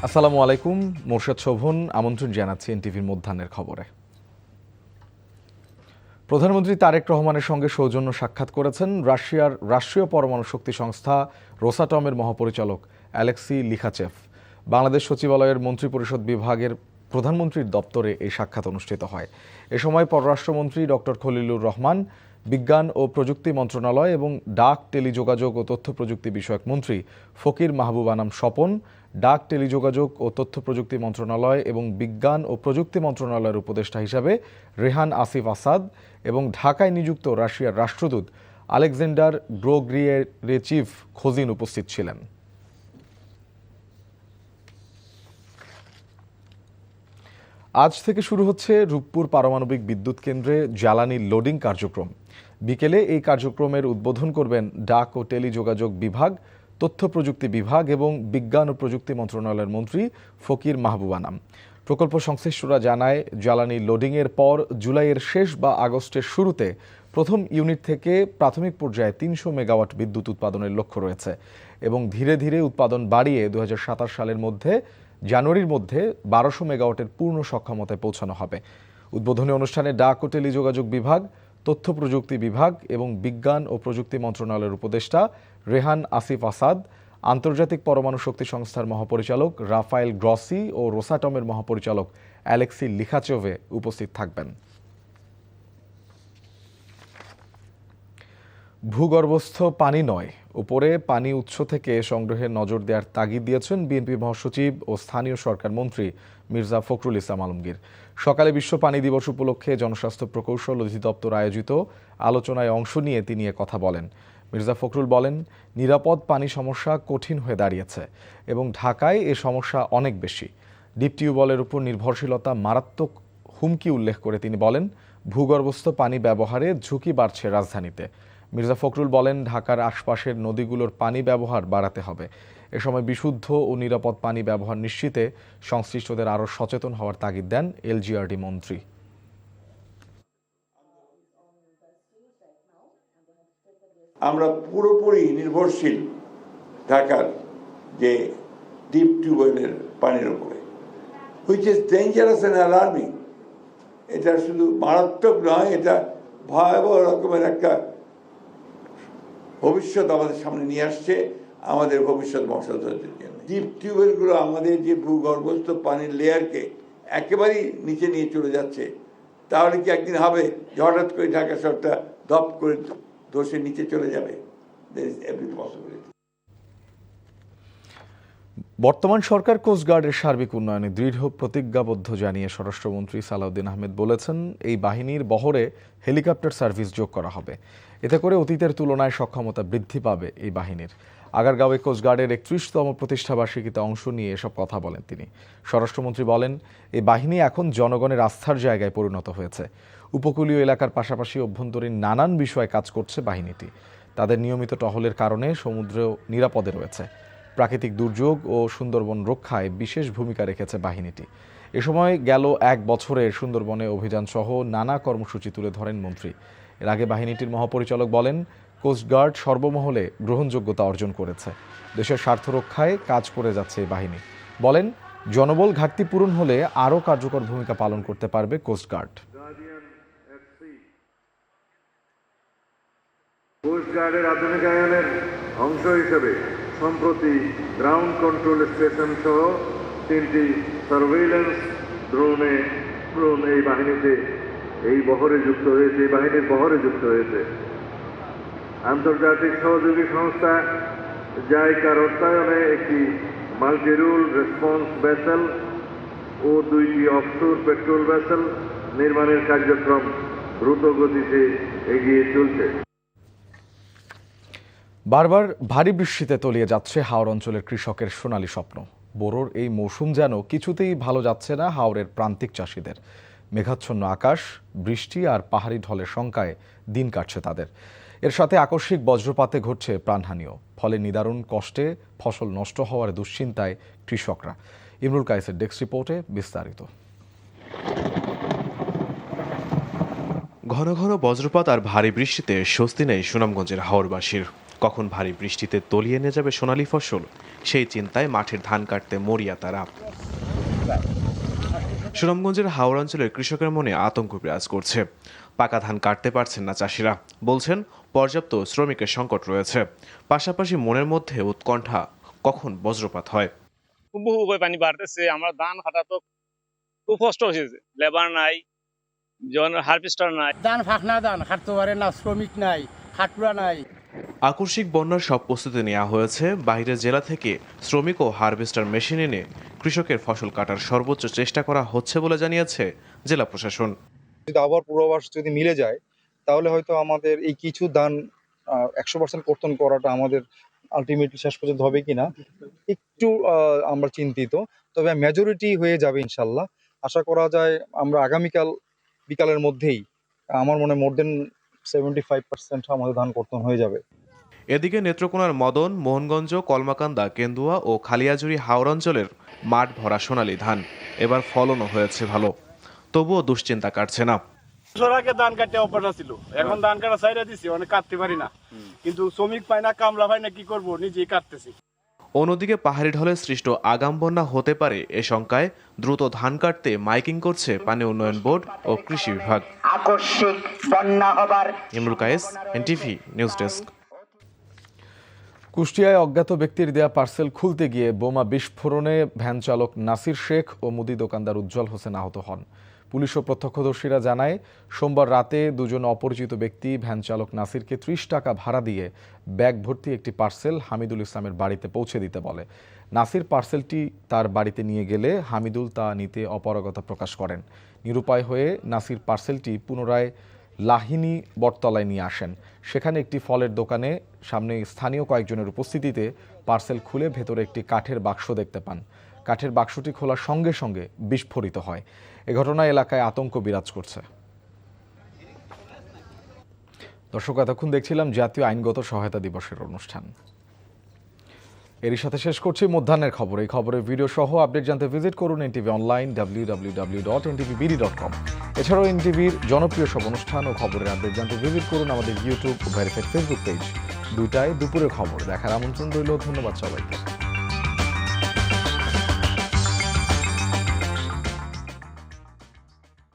আসসালামু আলাইকুম, মোর্শেদ শোভন আমন্ত্রণ জানাচ্ছি এনটিভির মধ্যাহ্নের খবরে। প্রধানমন্ত্রী তারেক রহমানের সঙ্গে সৌজন্য সাক্ষাৎ করেছেন রাশিয়ার রাষ্ট্রীয় পরমাণু শক্তি সংস্থা রোসাটমের মহাপরিচালক অ্যালেক্সি লিখাচেভ। বাংলাদেশ সচিবালয়ের মন্ত্রিপরিষদ বিভাগের প্রধানমন্ত্রীর দপ্তরে এই সাক্ষাৎ অনুষ্ঠিত হয়। এ সময় পররাষ্ট্রমন্ত্রী ডক্টর খলিলুর রহমান, বিজ্ঞান ও প্রযুক্তি মন্ত্রণালয় এবং ডাক, টেলিযোগাযোগ ও তথ্য প্রযুক্তি বিষয়ক মন্ত্রী ফকির মাহবুব আনাম স্বপন, ডাক, টেলিযোগাযোগ ও তথ্য প্রযুক্তি মন্ত্রণালয় এবং বিজ্ঞান ও প্রযুক্তি মন্ত্রণালয়ের উপদেষ্টা হিসাবে রেহান আসিফ আসাদ এবং ঢাকায় নিযুক্ত রাশিয়ার রাষ্ট্রদূত আলেকজান্ডার গ্রোগ্রিয়েরেচিভ খোজিন উপস্থিত ছিলেন। আজ থেকে শুরু হচ্ছে রূপপুর পারমাণবিক বিদ্যুৎ কেন্দ্রে জ্বালানি লোডিং কার্যক্রম। বিকেলে এই কার্যক্রমের উদ্বোধন করবেন ডাক ও টেলিযোগাযোগ বিভাগ, তথ্য প্রযুক্তি বিভাগ এবং বিজ্ঞান ও প্রযুক্তি মন্ত্রণালয়ের মন্ত্রী ফকির মাহবুব আনাম। প্রকল্প সংশ্লিষ্টরা জানায়, জ্বালানি লোডিংয়ের পর জুলাইয়ের শেষ বা আগস্টের শুরুতে প্রথম ইউনিট থেকে প্রাথমিক পর্যায়ে ৩০০ মেগাওয়াট বিদ্যুৎ উৎপাদনের লক্ষ্য রয়েছে এবং ধীরে ধীরে উৎপাদন বাড়িয়ে ২০২৭ সালের জানুয়ারির মধ্যে ১২০০ মেগাওয়াটের পূর্ণ সক্ষমতায় পৌঁছানো হবে। উদ্বোধনী অনুষ্ঠানে ডাক ও টেলিযোগাযোগ বিভাগ, তথ্য প্রযুক্তি বিভাগ এবং বিজ্ঞান ও প্রযুক্তি মন্ত্রণালয়ের উপদেষ্টা রেহান আসিফ আসাদ, আন্তর্জাতিক পরমাণু শক্তি সংস্থার মহাপরিচালক রাফায়েল গ্রসি ও রোসাটমের মহাপরিচালক অ্যালেক্সি লিখাচেভে উপস্থিত থাকবেন। ভূগর্ভস্থ পানি নয়, উপরে পানি উৎস থেকে সংগ্রহের নজর দেওয়ার তাগিদ দিয়েছেন বিএনপি মহাসচিব ও স্থানীয় সরকার মন্ত্রী মির্জা ফখরুল ইসলাম আলমগীর। সকালে বিশ্ব পানি দিবস উপলক্ষে জনস্বাস্থ্য প্রকৌশল অধিদপ্তর আয়োজিত আলোচনায় অংশ নিয়ে তিনি কথা বলেন। মির্জা ফখরুল বলেন, নিরাপদ পানি সমস্যা কঠিন হয়ে দাঁড়িয়েছে এবং ঢাকায় এ সমস্যা অনেক বেশি। ডিপ টিউবওয়েলের উপর নির্ভরশীলতা মারাত্মক হুমকি উল্লেখ করে তিনি বলেন, ভূগর্ভস্থ পানি ব্যবহারে ঝুঁকি বাড়ছে রাজধানীতে। মির্জা ফখরুল বলেন, ঢাকার আশপাশের নদীগুলোর পানি ব্যবহার বাড়াতে হবে। এ সময় বিশুদ্ধ ও নিরাপদ পানি ব্যবহার নিশ্চিতে সংশ্লিষ্টদের আরও সচেতন হওয়ার তাগিদ দেন এলজিআরডি মন্ত্রী। আমরা পুরোপুরি নির্ভরশীল ঢাকার যে ডিপ টিউবওয়েলের পানির উপরে, which is dangerous and alarming. এটা শুধু মারাত্মক নয়, এটা ভয়াবহ রকমের একটা ভবিষ্যৎ আমাদের সামনে নিয়ে আসছে আমাদের ভবিষ্যৎ বংশধরদের জন্য। ডিপ টিউবওয়েলগুলো আমাদের যে ভূগর্ভস্থ পানির লেয়ারকে একেবারেই নিচে নিয়ে চলে যাচ্ছে। তাহলে কি একদিন হবে যে হঠাৎ করে ঢাকা শহরটা ধপ করে ধসে নিচে চলে যাবে? There is every possibility. বর্তমান সরকার কোস্টগার্ডের সার্বিক উন্নয়নে দৃঢ় প্রতিজ্ঞাবদ্ধ জানিয়ে স্বরাষ্ট্রমন্ত্রী সালাউদ্দিন আহমেদ বলেছেন, এই বাহিনীর বহরে হেলিকপ্টার সার্ভিস যোগ করা হবে। এতে করে অতীতের তুলনায় সক্ষমতা বৃদ্ধি পাবে এই বাহিনীর। আগারগাঁওয়ে কোস্টগার্ডের ৩১তম প্রতিষ্ঠাবার্ষিকীতে অংশ নিয়ে এসব কথা বলেন তিনি। স্বরাষ্ট্রমন্ত্রী বলেন, এই বাহিনী এখন জনগণের আস্থার জায়গায় পরিণত হয়েছে। উপকূলীয় এলাকার পাশাপাশি অভ্যন্তরীণ নানান বিষয়ে কাজ করছে বাহিনীটি। তাদের নিয়মিত টহলের কারণে সমুদ্র নিরাপদে রয়েছে। প্রাকৃতিক দুর্যোগ ও সুন্দরবন রক্ষায় বিশেষ ভূমিকা রেখেছে বাহিনীটি। এ সময় গেল ১ বছরে সুন্দরবনে অভিযান সহ নানা কর্মসূচি তুলে ধরেন মন্ত্রী। এর আগে বাহিনীটির মহাপরিচালক বলেন, কোস্টগার্ড সর্বমহলে গ্রহণযোগ্যতা অর্জন করেছে। দেশের স্বার্থ রক্ষায় কাজ করে যাচ্ছে এই বাহিনী। বলেন, জনবল ঘাটতি পূরণ হলে আরও কার্যকর ভূমিকা পালন করতে পারবে কোস্টগার্ড। কোস্টগার্ডের আধুনিকায়নের অংশ হিসেবে সম্প্রতি গ্রাউন্ড কন্ট্রোল স্টেশন সহ 3টি সার্ভেইলেন্স ড্রোন এই বাহিনীতে এই বাহিনীর বহরে যুক্ত হয়েছে। আন্তর্জাতিক সহযোগী সংস্থা জাইকার অর্থায়নে একটি মাল্টিরুল রেসপন্স ভেসেল ও 2টি অফশোর পেট্রোল ভেসেল নির্মাণের কার্যক্রম দ্রুত গতিতে এগিয়ে চলছে। বারবার ভারী বৃষ্টিতে তলিয়ে যাচ্ছে হাওর অঞ্চলের কৃষকের সোনালী স্বপ্ন। বোরোর এই মৌসুম যেন কিছুতেই ভালো যাচ্ছে না হাওরের প্রান্তিক চাষিদের। মেঘাচ্ছন্ন আকাশ, বৃষ্টি আর পাহাড়ি ঢলের শঙ্কায় দিন কাটছে তাদের। এর সাথে আকস্মিক বজ্রপাতে ঘটছে প্রাণহানিও। ফলে নিদারুণ কষ্টে ফসল নষ্ট হওয়ার দুশ্চিন্তায় কৃষকরা। ইমরুল কায়েসের ডেস্ক রিপোর্টে বিস্তারিত। ঘন ঘন বজ্রপাত আর ভারী বৃষ্টিতে স্বস্তি নেই সুনামগঞ্জের হাওরবাসীর। কখন ভারী বৃষ্টিতে তলিয়ে নিয়ে যাবে সোনালী ফসল, সেই চিন্তায় মাঠের ধান কাটতে মরিয়া তারা। সুনামগঞ্জের হাওড় অঞ্চলের কৃষকের মনে আতঙ্ক বিরাজ করছে। পাকা ধান কাটতে পারছেন না চাষিরা, বলছেন পর্যাপ্ত শ্রমিকের সংকট রয়েছে। পাশাপাশি মনের মধ্যে উৎকণ্ঠা, কখন বজ্রপাত হয়। বহু পানি বাড়তেছে, আমরা ধান কাটা তো খুব কষ্ট হয়েছে, লেবার নাই, হারভেস্টার নাই, ধান ফাঁকনা ধান কাটতে পারে না, শ্রমিক নাই, খাটুরা নাই। আকস্মিক বন্যার সব প্রস্তুতি নেওয়া হয়েছে। বাইরের জেলা থেকে শ্রমিক ও হারভেস্টার মেশিন এনে কৃষকের ফসল কাটার সর্বোচ্চ চেষ্টা করা হচ্ছে বলে জানিয়েছে জেলা প্রশাসন। যদি আবহাওয়ার পূর্বাভাস যদি মিলে যায় তাহলে হয়তো আমাদের এই কিছু ধান 100% কর্তন করাটা আমাদের আলটিমেটলি শেষ পর্যন্ত হবে কিনা একটু আমরা চিন্তিত, তবে মেজরিটি হয়ে যাবে ইনশাল্লাহ। আশা করা যায় আমরা আগামীকাল বিকালের মধ্যেই আমার মনে মোর দেন 75% আমাদের ধান কর্তন হয়ে যাবে। এদিকে নেত্রকোনার মদন, মোহনগঞ্জ, কলমাকান্দা, কেন্দুয়া ও খালিয়াজুড়ি হাওড় অঞ্চলের মাঠ ভরা সোনালী ধান এবার ফলনও হয়েছে ভালো, তবুও দুশ্চিন্তা কাটছে না। আগে ধান কাটতে অভ্যাস ছিল, এখন ধান কাটা সাইডে দিছি, অনেক কাটতে পারি না, কিন্তু শ্রমিক পাই না, কামলা পাই না, কি করবো, নিজেই কাটতেছি। অন্যদিকে পাহাড়ি ঢলে সৃষ্ট আগাম বন্যা হতে পারে এ শঙ্কায় দ্রুত ধান কাটতে মাইকিং করছে পানি উন্নয়ন বোর্ড ও কৃষি বিভাগ। আকস্মিক বন্যা হবার। Imrul Kayes, NTV news desk. কুষ্টিয়ায় অজ্ঞাত ব্যক্তির দেয়া পার্সেল খুলতে গিয়ে বোমা বিস্ফোরণে ভ্যান চালক নাসির শেখ ও মুদি দোকানদার উজ্জ্বল হোসেন আহত হন। পুলিশ ও প্রত্যক্ষদর্শীরা জানায়, সোমবার রাতে দুজন অপরিচিত ব্যক্তি ভ্যান চালক নাসিরকে 30 টাকা ভাড়া দিয়ে ব্যাগ ভর্তি একটি পার্সেল হামিদুল ইসলামের বাড়িতে পৌঁছে দিতে বলে। নাসির পার্সেলটি তার বাড়িতে নিয়ে গেলে হামিদুল তা নিতে অপারগতা প্রকাশ করেন। নিরুপায় হয়ে নাসির পার্সেলটি পুনরায় লাহিনী বটতলায় নিয়ে আসেন। সেখানে একটি ফলের দোকানে সামনে স্থানীয় কয়েকজনের উপস্থিতিতে পার্সেল খুলে ভেতরে একটি কাঠের বাক্স দেখতে পান। কাঠের বাক্সটি খোলার সঙ্গে সঙ্গে বিস্ফোরিত হয়। এ ঘটনায় এলাকায় আতঙ্ক বিরাজ করছে। দর্শক, এতক্ষণ দেখছিলাম জাতীয় আইনগত সহায়তা দিবসের অনুষ্ঠান। এরই সাথে শেষ করছি মধ্যাহ্নের খবর। এই খবরের ভিডিও সহ আপডেট জানতে ভিজিট করুন এনটিভি অনলাইন www.ntvbd.com। এছাড়াও এনটিভির জনপ্রিয় সব অনুষ্ঠান ও খবরের আপডেট জানতে ভিজিট করুন আমাদের ইউটিউব ও ভেরিফাইড ফেসবুক পেজ। দুটায় দুপুরের খবর দেখার আমন্ত্রণ রইল। ধন্যবাদ সবাইকে।